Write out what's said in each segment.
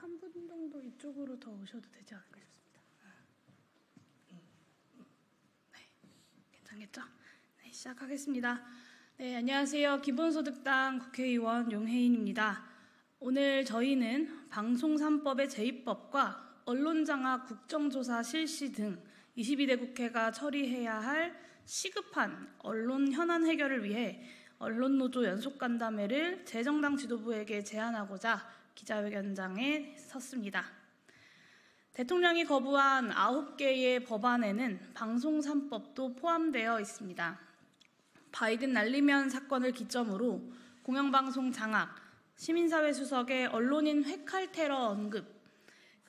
한 분 정도 이쪽으로 더 오셔도 되지 않을까 싶습니다. 네, 괜찮겠죠? 네, 시작하겠습니다. 네, 안녕하세요. 기본소득당 국회의원 용혜인입니다. 오늘 저희는 방송 3법의 제2법과 언론장악 국정조사 실시 등 22대 국회가 처리해야 할 시급한 언론 현안 해결을 위해 언론노조 연속간담회를 재정당 지도부에게 제안하고자 기자회견장에 섰습니다. 대통령이 거부한 9개의 법안에는 방송 3법도 포함되어 있습니다. 바이든 날리면 사건을 기점으로 공영방송 장악, 시민사회 수석의 언론인 회칼 테러 언급,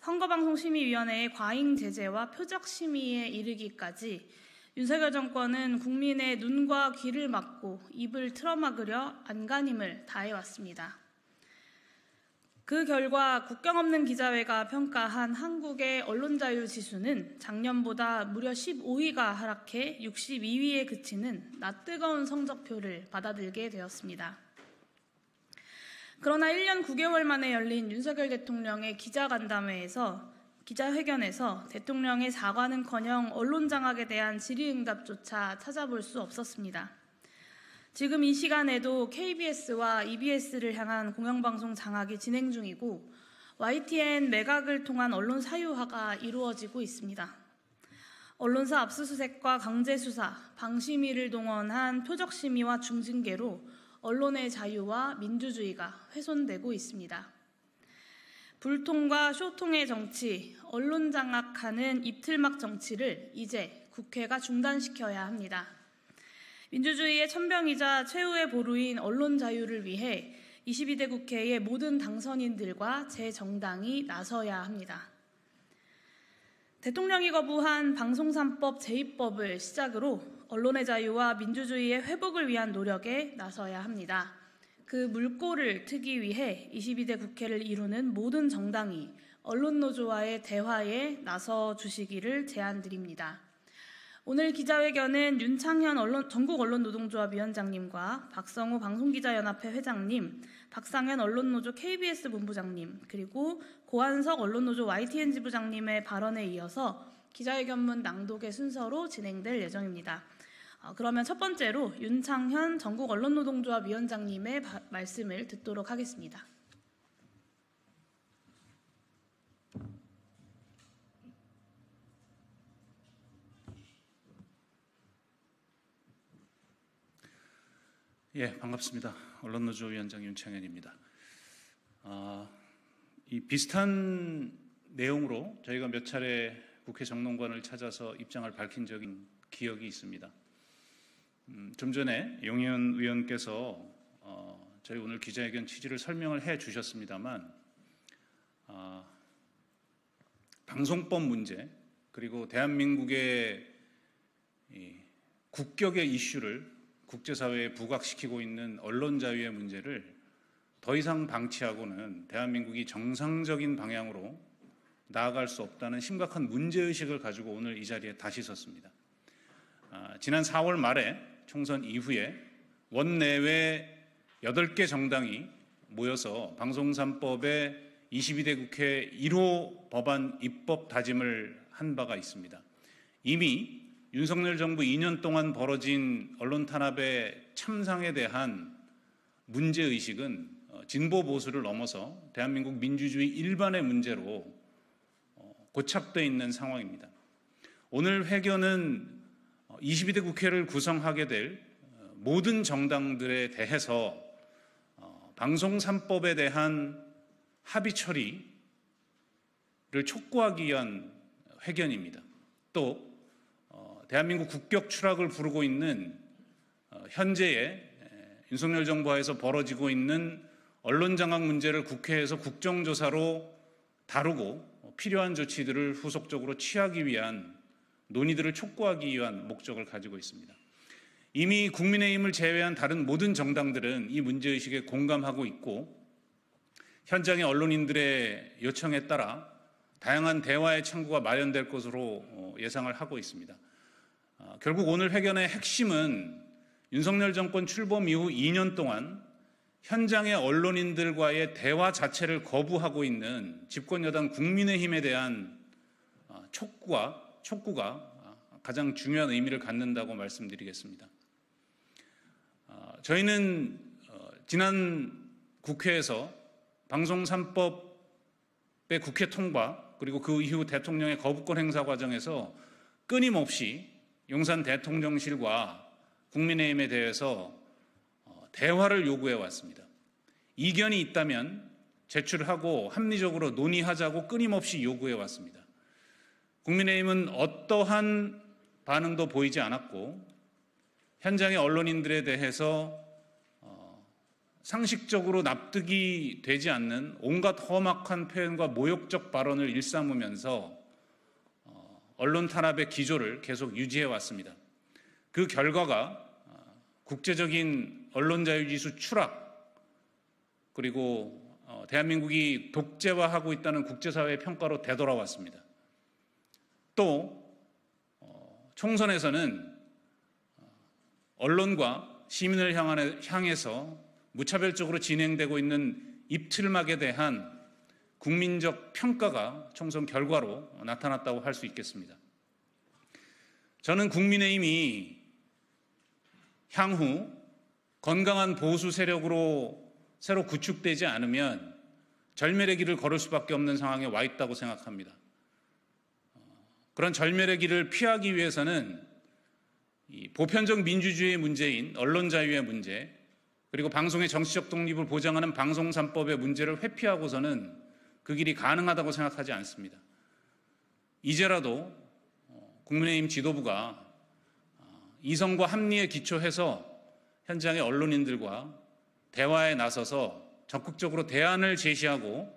선거방송심의위원회의 과잉 제재와 표적 심의에 이르기까지 윤석열 정권은 국민의 눈과 귀를 막고 입을 틀어막으려 안간힘을 다해왔습니다. 그 결과 국경 없는 기자회가 평가한 한국의 언론자유 지수는 작년보다 무려 15위가 하락해 62위에 그치는 낯뜨거운 성적표를 받아들게 되었습니다. 그러나 1년 9개월 만에 열린 윤석열 대통령의 기자회견에서 대통령의 사과는커녕 언론 장악에 대한 질의응답조차 찾아볼 수 없었습니다. 지금 이 시간에도 KBS와 EBS를 향한 공영방송 장악이 진행 중이고 YTN 매각을 통한 언론 사유화가 이루어지고 있습니다. 언론사 압수수색과 강제수사, 방심위를 동원한 표적심의와 중징계로 언론의 자유와 민주주의가 훼손되고 있습니다. 불통과 쇼통의 정치, 언론 장악하는 입틀막 정치를 이제 국회가 중단시켜야 합니다. 민주주의의 천병이자 최후의 보루인 언론 자유를 위해 22대 국회의 모든 당선인들과 제 정당이 나서야 합니다. 대통령이 거부한 방송 3법 제2법을 시작으로 언론의 자유와 민주주의의 회복을 위한 노력에 나서야 합니다. 그 물꼬를 트기 위해 22대 국회를 이루는 모든 정당이 언론노조와의 대화에 나서 주시기를 제안드립니다. 오늘 기자회견은 윤창현 전국언론노동조합 위원장님과 박성호 방송기자연합회 회장님, 박상현 언론노조 KBS 본부장님, 그리고 고한석 언론노조 YTN 지부장님의 발언에 이어서 기자회견문 낭독의 순서로 진행될 예정입니다. 그러면 첫 번째로 윤창현 전국언론노동조합 위원장님의 말씀을 듣도록 하겠습니다. 예, 반갑습니다. 언론노조 위원장 윤창현입니다. 이 비슷한 내용으로 저희가 몇 차례 국회 정론관을 찾아서 입장을 밝힌 적이 기억이 있습니다. 좀 전에 용의원 의원께서 저희 오늘 기자회견 취지를 설명을 해 주셨습니다만 방송법 문제 그리고 대한민국의 국격의 이슈를 국제사회에 부각시키고 있는 언론 자유의 문제를 더 이상 방치하고는 대한민국이 정상적인 방향으로 나아갈 수 없다는 심각한 문제의식을 가지고 오늘 이 자리에 다시 섰습니다. 지난 4월 말에 총선 이후에 원내외 8개 정당이 모여서 방송 3법의 22대 국회 1호 법안 입법 다짐을 한 바가 있습니다. 이미 윤석열 정부 2년 동안 벌어진 언론 탄압의 참상에 대한 문제의식은 진보 보수를 넘어서 대한민국 민주주의 일반의 문제로 고착되어 있는 상황입니다. 오늘 회견은 22대 국회를 구성하게 될 모든 정당들에 대해서 방송 3법에 대한 합의 처리를 촉구하기 위한 회견입니다. 또 대한민국 국격 추락을 부르고 있는 현재의 윤석열 정부하에서 벌어지고 있는 언론 장악 문제를 국회에서 국정조사로 다루고 필요한 조치들을 후속적으로 취하기 위한 논의들을 촉구하기 위한 목적을 가지고 있습니다. 이미 국민의힘을 제외한 다른 모든 정당들은 이 문제의식에 공감하고 있고 현장의 언론인들의 요청에 따라 다양한 대화의 창구가 마련될 것으로 예상을 하고 있습니다. 결국 오늘 회견의 핵심은 윤석열 정권 출범 이후 2년 동안 현장의 언론인들과의 대화 자체를 거부하고 있는 집권여당 국민의힘에 대한 촉구가 가장 중요한 의미를 갖는다고 말씀드리겠습니다. 저희는 지난 국회에서 방송 3법의 국회 통과 그리고 그 이후 대통령의 거부권 행사 과정에서 끊임없이 용산 대통령실과 국민의힘에 대해서 대화를 요구해 왔습니다. 이견이 있다면 제출하고 합리적으로 논의하자고 끊임없이 요구해 왔습니다. 국민의힘은 어떠한 반응도 보이지 않았고 현장의 언론인들에 대해서 상식적으로 납득이 되지 않는 온갖 험악한 표현과 모욕적 발언을 일삼으면서 언론 탄압의 기조를 계속 유지해 왔습니다. 그 결과가 국제적인 언론 자유지수 추락 그리고 대한민국이 독재화하고 있다는 국제사회의 평가로 되돌아왔습니다. 또 총선에서는 언론과 시민을 향해서 무차별적으로 진행되고 있는 입틀막에 대한 국민적 평가가 총선 결과로 나타났다고 할 수 있겠습니다. 저는 국민의힘이 향후 건강한 보수 세력으로 새로 구축되지 않으면 절멸의 길을 걸을 수밖에 없는 상황에 와 있다고 생각합니다. 그런 절멸의 길을 피하기 위해서는 이 보편적 민주주의의 문제인 언론 자유의 문제 그리고 방송의 정치적 독립을 보장하는 방송 3법의 문제를 회피하고서는 그 길이 가능하다고 생각하지 않습니다. 이제라도 국민의힘 지도부가 이성과 합리에 기초해서 현장의 언론인들과 대화에 나서서 적극적으로 대안을 제시하고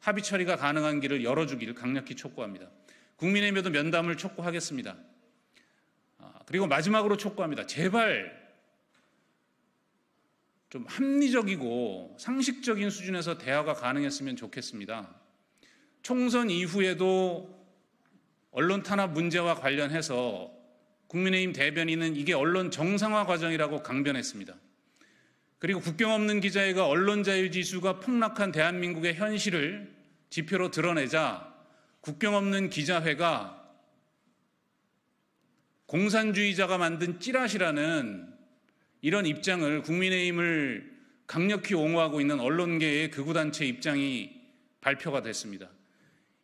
합의 처리가 가능한 길을 열어주기를 강력히 촉구합니다. 국민의힘에도 면담을 촉구하겠습니다. 그리고 마지막으로 촉구합니다. 제발 좀 합리적이고 상식적인 수준에서 대화가 가능했으면 좋겠습니다. 총선 이후에도 언론 탄압 문제와 관련해서 국민의힘 대변인은 이게 언론 정상화 과정이라고 강변했습니다. 그리고 국경 없는 기자회가 언론 자유 지수가 폭락한 대한민국의 현실을 지표로 드러내자 국경 없는 기자회가 공산주의자가 만든 찌라시라는 이런 입장을 국민의힘을 강력히 옹호하고 있는 언론계의 극우단체 입장이 발표가 됐습니다.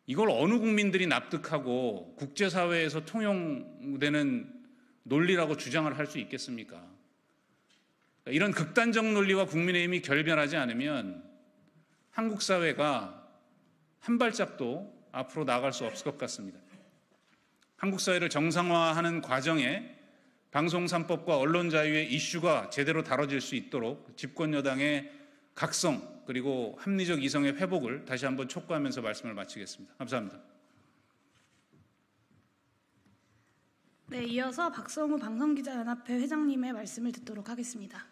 이걸 어느 국민들이 납득하고 국제사회에서 통용되는 논리라고 주장을 할 수 있겠습니까? 이런 극단적 논리와 국민의힘이 결별하지 않으면 한국 사회가 한 발짝도 앞으로 나아갈 수 없을 것 같습니다. 한국 사회를 정상화하는 과정에 방송 3법과 언론 자유의 이슈가 제대로 다뤄질 수 있도록 집권 여당의 각성 그리고 합리적 이성의 회복을 다시 한번 촉구하면서 말씀을 마치겠습니다. 감사합니다. 네, 이어서 박성우 방송기자연합회 회장님의 말씀을 듣도록 하겠습니다.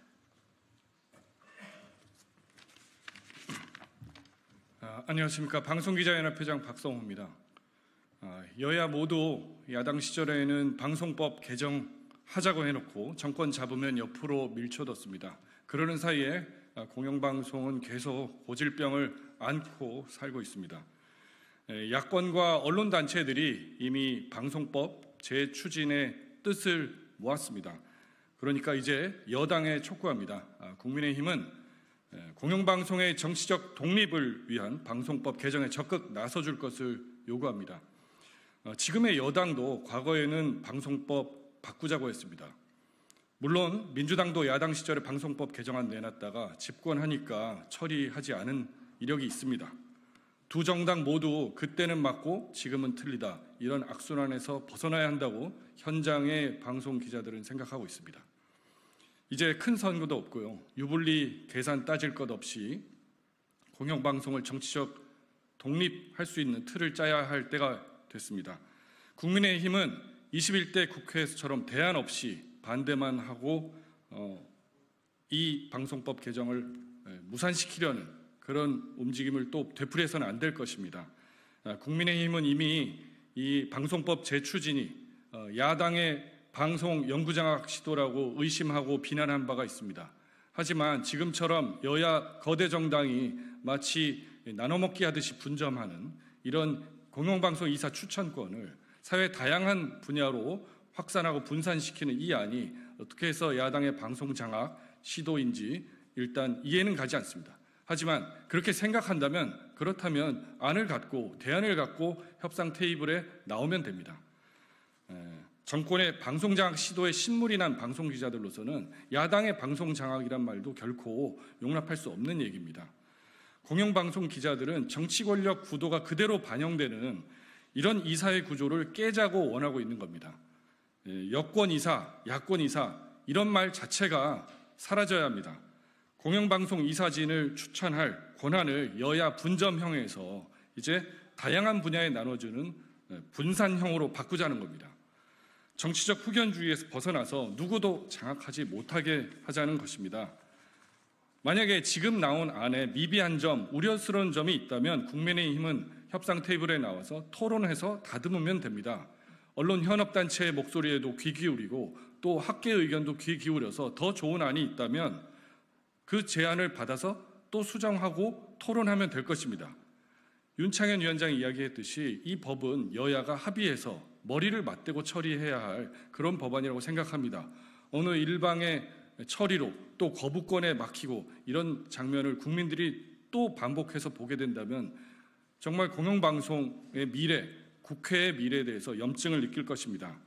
안녕하십니까. 방송기자연합회장 박성우입니다. 여야 모두 야당 시절에는 방송법 개정하자고 해놓고 정권 잡으면 옆으로 밀쳐뒀습니다. 그러는 사이에 공영방송은 계속 고질병을 안고 살고 있습니다. 야권과 언론단체들이 이미 방송법 재추진의 뜻을 모았습니다. 그러니까 이제 여당에 촉구합니다. 국민의힘은 공영방송의 정치적 독립을 위한 방송법 개정에 적극 나서줄 것을 요구합니다. 지금의 여당도 과거에는 방송법 바꾸자고 했습니다. 물론 민주당도 야당 시절에 방송법 개정안 내놨다가 집권하니까 처리하지 않은 이력이 있습니다. 두 정당 모두 그때는 맞고 지금은 틀리다, 이런 악순환에서 벗어나야 한다고 현장의 방송 기자들은 생각하고 있습니다. 이제 큰 선거도 없고요, 유불리 계산 따질 것 없이 공영방송을 정치적 독립할 수 있는 틀을 짜야 할 때가 됐습니다. 국민의힘은 21대 국회에서처럼 대안 없이 반대만 하고 이 방송법 개정을 무산시키려는 그런 움직임을 또 되풀이해서는 안 될 것입니다. 국민의힘은 이미 이 방송법 재추진이 야당의 방송 영구장악 시도라고 의심하고 비난한 바가 있습니다. 하지만 지금처럼 여야 거대 정당이 마치 나눠먹기 하듯이 분점하는 이런 공영방송 이사 추천권을 사회 다양한 분야로 확산하고 분산시키는 이 안이 어떻게 해서 야당의 방송 장악 시도인지 일단 이해는 가지 않습니다. 하지만 그렇게 생각한다면 그렇다면 안을 갖고 대안을 갖고 협상 테이블에 나오면 됩니다. 정권의 방송 장악 시도에 신물이 난 방송 기자들로서는 야당의 방송 장악이란 말도 결코 용납할 수 없는 얘기입니다. 공영방송 기자들은 정치 권력 구도가 그대로 반영되는 이런 이사회 구조를 깨자고 원하고 있는 겁니다. 여권 이사, 야권 이사 이런 말 자체가 사라져야 합니다. 공영방송 이사진을 추천할 권한을 여야 분점형에서 이제 다양한 분야에 나눠주는 분산형으로 바꾸자는 겁니다. 정치적 후견주의에서 벗어나서 누구도 장악하지 못하게 하자는 것입니다. 만약에 지금 나온 안에 미비한 점, 우려스러운 점이 있다면 국민의힘은 협상 테이블에 나와서 토론해서 다듬으면 됩니다. 언론 현업단체의 목소리에도 귀 기울이고 또 학계 의견도 귀 기울여서 더 좋은 안이 있다면 그 제안을 받아서 또 수정하고 토론하면 될 것입니다. 윤창현 위원장이 이야기했듯이 이 법은 여야가 합의해서 머리를 맞대고 처리해야 할 그런 법안이라고 생각합니다. 어느 일방의 처리로 또 거부권에 막히고 이런 장면을 국민들이 또 반복해서 보게 된다면 정말 공영방송의 미래, 국회의 미래에 대해서 염증을 느낄 것입니다.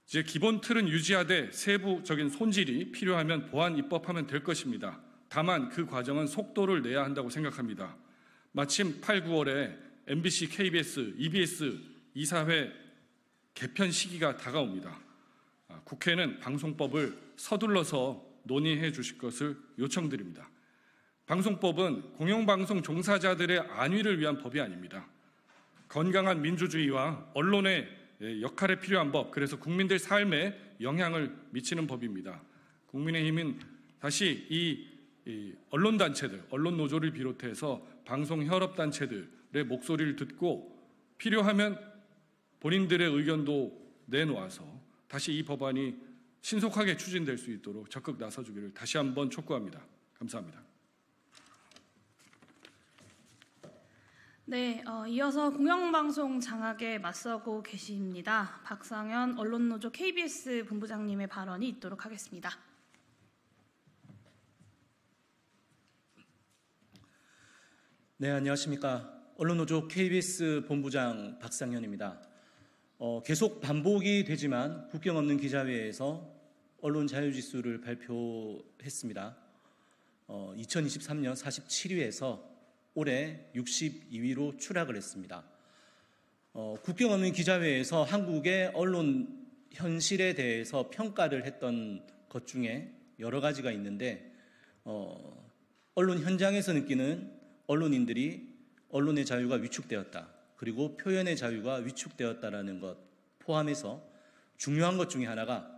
이제 기본 틀은 유지하되 세부적인 손질이 필요하면 보완 입법하면 될 것입니다. 다만 그 과정은 속도를 내야 한다고 생각합니다. 마침 8, 9월에 MBC, KBS, EBS 이사회 개편 시기가 다가옵니다. 국회는 방송법을 서둘러서 논의해 주실 것을 요청드립니다. 방송법은 공영방송 종사자들의 안위를 위한 법이 아닙니다. 건강한 민주주의와 언론의 역할에 필요한 법, 그래서 국민들 삶에 영향을 미치는 법입니다. 국민의힘은 다시 이 언론단체들, 언론노조를 비롯해서 방송협업단체들의 목소리를 듣고 필요하면 본인들의 의견도 내놓아서 다시 이 법안이 신속하게 추진될 수 있도록 적극 나서주기를 다시 한번 촉구합니다. 감사합니다. 네, 이어서 공영방송 장악에 맞서고 계십니다. 박상현 언론노조 KBS 본부장님의 발언이 있도록 하겠습니다. 네, 안녕하십니까. 언론노조 KBS 본부장 박상현입니다. 계속 반복이 되지만 국경 없는 기자회에서 언론 자유지수를 발표했습니다. 2023년 47위에서 올해 62위로 추락을 했습니다. 국경 없는 기자회에서 한국의 언론 현실에 대해서 평가를 했던 것 중에 여러 가지가 있는데 언론 현장에서 느끼는 언론인들이 언론의 자유가 위축되었다. 그리고 표현의 자유가 위축되었다라는 것 포함해서 중요한 것 중에 하나가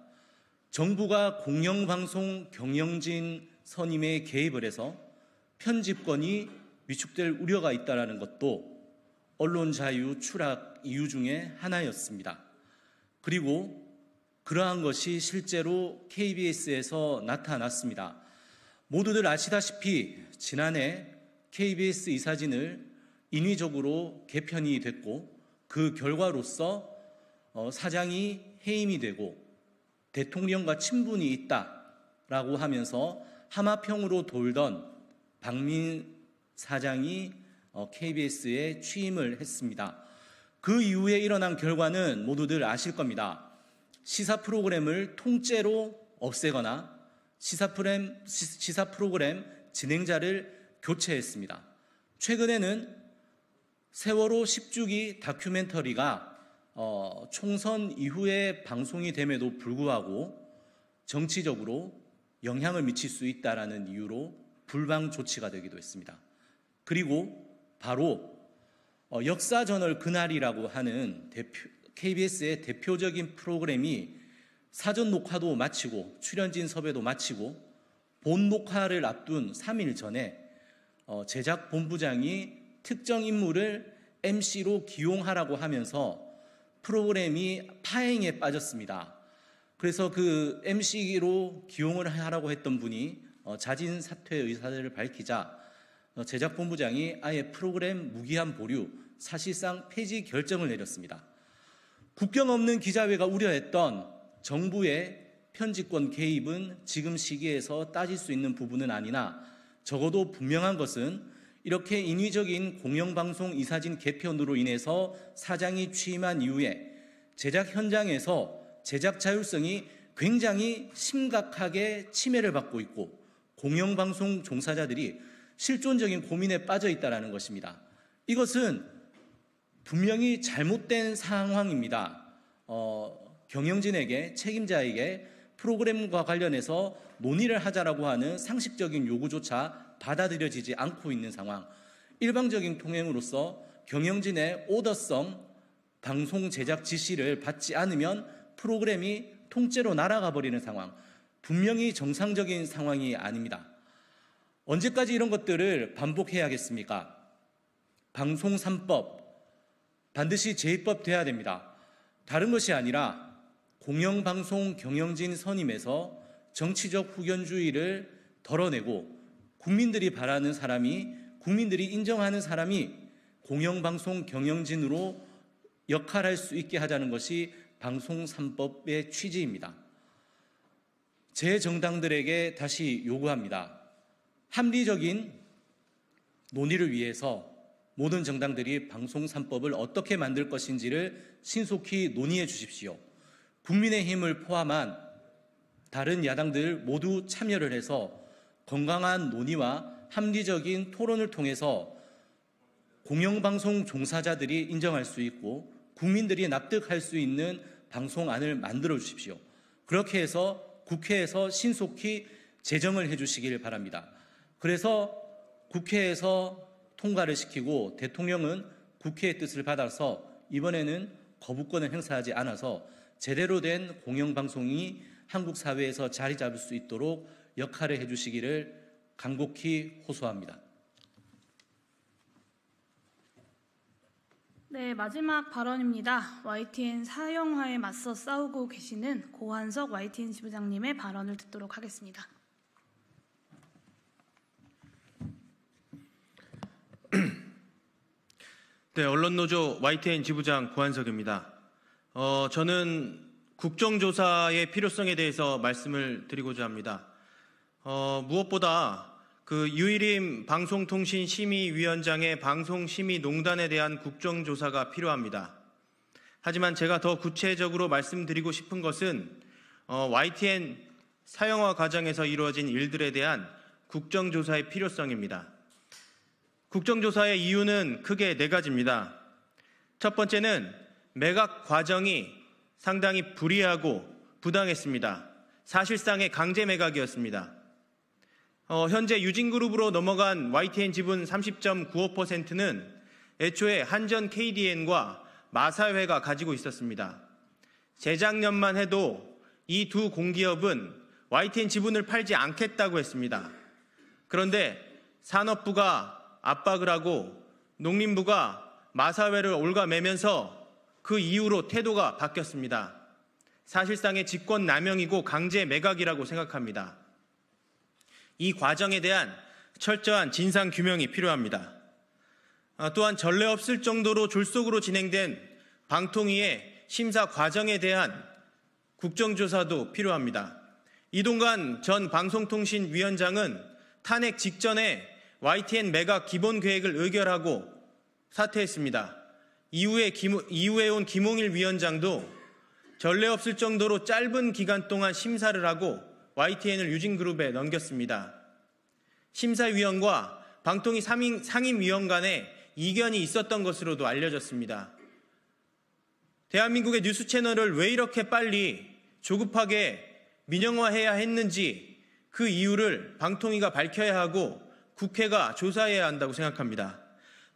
정부가 공영방송 경영진 선임에 개입을 해서 편집권이 위축될 우려가 있다는 것도 언론 자유 추락 이유 중에 하나였습니다. 그리고 그러한 것이 실제로 KBS에서 나타났습니다. 모두들 아시다시피 지난해 KBS 이사진을 인위적으로 개편이 됐고 그 결과로서 사장이 해임이 되고 대통령과 친분이 있다라고 하면서 하마평으로 돌던 박민 사장이 KBS에 취임을 했습니다. 그 이후에 일어난 결과는 모두들 아실 겁니다. 시사 프로그램을 통째로 없애거나 시사 프로그램 진행자를 교체했습니다. 최근에는 세월호 10주기 다큐멘터리가 총선 이후에 방송이 됨에도 불구하고 정치적으로 영향을 미칠 수 있다는 이유로 불방 조치가 되기도 했습니다. 그리고 바로 역사저널 그날이라고 하는 KBS의 대표적인 프로그램이 사전 녹화도 마치고 출연진 섭외도 마치고 본 녹화를 앞둔 3일 전에 제작 본부장이 특정 인물을 MC로 기용하라고 하면서 프로그램이 파행에 빠졌습니다. 그래서 그 MC로 기용을 하라고 했던 분이 자진 사퇴 의사를 밝히자 제작본부장이 아예 프로그램 무기한 보류, 사실상 폐지 결정을 내렸습니다. 국경 없는 기자회가 우려했던 정부의 편집권 개입은 지금 시기에서 따질 수 있는 부분은 아니나 적어도 분명한 것은 이렇게 인위적인 공영방송 이사진 개편으로 인해서 사장이 취임한 이후에 제작 현장에서 제작 자율성이 굉장히 심각하게 침해를 받고 있고 공영방송 종사자들이 실존적인 고민에 빠져 있다는 것입니다. 이것은 분명히 잘못된 상황입니다. 경영진에게, 책임자에게 프로그램과 관련해서 논의를 하자라고 하는 상식적인 요구조차 받아들여지지 않고 있는 상황. 일방적인 통행으로서 경영진의 오더성 방송 제작 지시를 받지 않으면 프로그램이 통째로 날아가 버리는 상황. 분명히 정상적인 상황이 아닙니다. 언제까지 이런 것들을 반복해야겠습니까? 방송 3법 반드시 제2법 돼야 됩니다. 다른 것이 아니라 공영방송 경영진 선임에서 정치적 후견주의를 덜어내고 국민들이 바라는 사람이, 국민들이 인정하는 사람이 공영방송 경영진으로 역할할 수 있게 하자는 것이 방송 3법의 취지입니다. 제 정당들에게 다시 요구합니다. 합리적인 논의를 위해서 모든 정당들이 방송 3법을 어떻게 만들 것인지를 신속히 논의해 주십시오. 국민의힘을 포함한 다른 야당들 모두 참여를 해서 건강한 논의와 합리적인 토론을 통해서 공영방송 종사자들이 인정할 수 있고 국민들이 납득할 수 있는 방송안을 만들어 주십시오. 그렇게 해서 국회에서 신속히 제정을 해주시길 바랍니다. 그래서 국회에서 통과를 시키고 대통령은 국회의 뜻을 받아서 이번에는 거부권을 행사하지 않아서 제대로 된 공영방송이 한국 사회에서 자리 잡을 수 있도록 역할을 해주시기를 간곡히 호소합니다. 네, 마지막 발언입니다. YTN 사형화에 맞서 싸우고 계시는 고한석 YTN 지부장님의 발언을 듣도록 하겠습니다. 네, 언론노조 YTN 지부장 고한석입니다. 저는 국정조사의 필요성에 대해서 말씀을 드리고자 합니다. 무엇보다 그 유일임 방송통신심의위원장의 방송심의농단에 대한 국정조사가 필요합니다. 하지만 제가 더 구체적으로 말씀드리고 싶은 것은 YTN 사형화 과정에서 이루어진 일들에 대한 국정조사의 필요성입니다. 국정조사의 이유는 크게 네 가지입니다. 첫 번째는 매각 과정이 상당히 불이하고 부당했습니다. 사실상의 강제 매각이었습니다. 현재 유진그룹으로 넘어간 YTN 지분 30.95%는 애초에 한전 KDN과 마사회가 가지고 있었습니다. 재작년만 해도 이 두 공기업은 YTN 지분을 팔지 않겠다고 했습니다. 그런데 산업부가 압박을 하고 농림부가 마사회를 올가매면서 그 이후로 태도가 바뀌었습니다. 사실상의 직권 남용이고 강제 매각이라고 생각합니다. 이 과정에 대한 철저한 진상 규명이 필요합니다. 또한 전례 없을 정도로 졸속으로 진행된 방통위의 심사 과정에 대한 국정조사도 필요합니다. 이동관 전 방송통신위원장은 탄핵 직전에 YTN 매각 기본 계획을 의결하고 사퇴했습니다. 이후에 온 김홍일 위원장도 전례 없을 정도로 짧은 기간 동안 심사를 하고 YTN을 유진그룹에 넘겼습니다. 심사위원과 방통위 상임위원 간에 이견이 있었던 것으로도 알려졌습니다. 대한민국의 뉴스 채널을 왜 이렇게 빨리 조급하게 민영화해야 했는지 그 이유를 방통위가 밝혀야 하고 국회가 조사해야 한다고 생각합니다.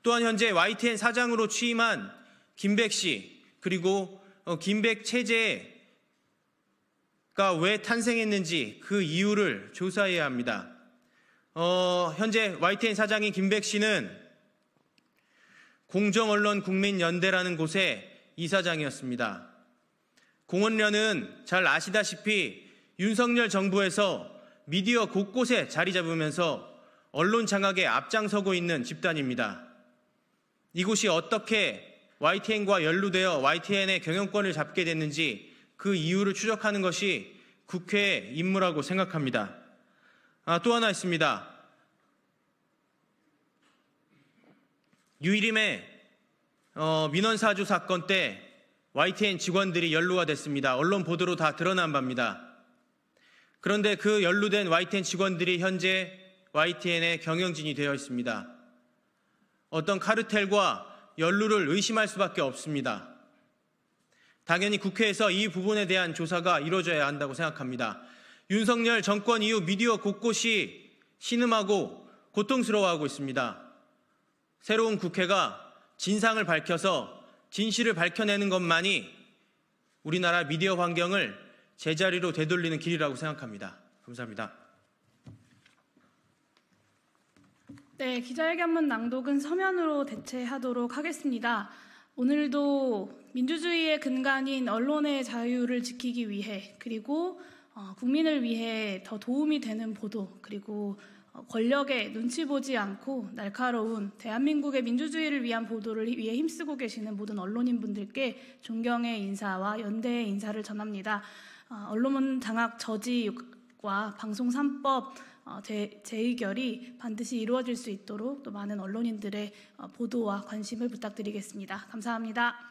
또한 현재 YTN 사장으로 취임한 김백 씨 그리고 김백 체제가 왜 탄생했는지 그 이유를 조사해야 합니다. 현재 YTN 사장인 김백 씨는 공정언론국민연대라는 곳의 이사장이었습니다. 공언련은 잘 아시다시피 윤석열 정부에서 미디어 곳곳에 자리 잡으면서 언론 장악에 앞장서고 있는 집단입니다. 이곳이 어떻게 YTN과 연루되어 YTN의 경영권을 잡게 됐는지 그 이유를 추적하는 것이 국회의 임무라고 생각합니다. 또 하나 있습니다. 유일임의 민원사주 사건 때 YTN 직원들이 연루가 됐습니다. 언론 보도로 다 드러난 바입니다. 그런데 그 연루된 YTN 직원들이 현재 YTN의 경영진이 되어 있습니다. 어떤 카르텔과 연루를 의심할 수밖에 없습니다. 당연히 국회에서 이 부분에 대한 조사가 이루어져야 한다고 생각합니다. 윤석열 정권 이후 미디어 곳곳이 신음하고 고통스러워하고 있습니다. 새로운 국회가 진상을 밝혀서 진실을 밝혀내는 것만이 우리나라 미디어 환경을 제자리로 되돌리는 길이라고 생각합니다. 감사합니다. 네, 기자회견문 낭독은 서면으로 대체하도록 하겠습니다. 오늘도 민주주의의 근간인 언론의 자유를 지키기 위해 그리고 국민을 위해 더 도움이 되는 보도 그리고 권력에 눈치 보지 않고 날카로운 대한민국의 민주주의를 위한 보도를 위해 힘쓰고 계시는 모든 언론인분들께 존경의 인사와 연대의 인사를 전합니다. 언론 장악 저지와 방송 3법 재의결이 반드시 이루어질 수 있도록 또 많은 언론인들의 보도와 관심을 부탁드리겠습니다. 감사합니다.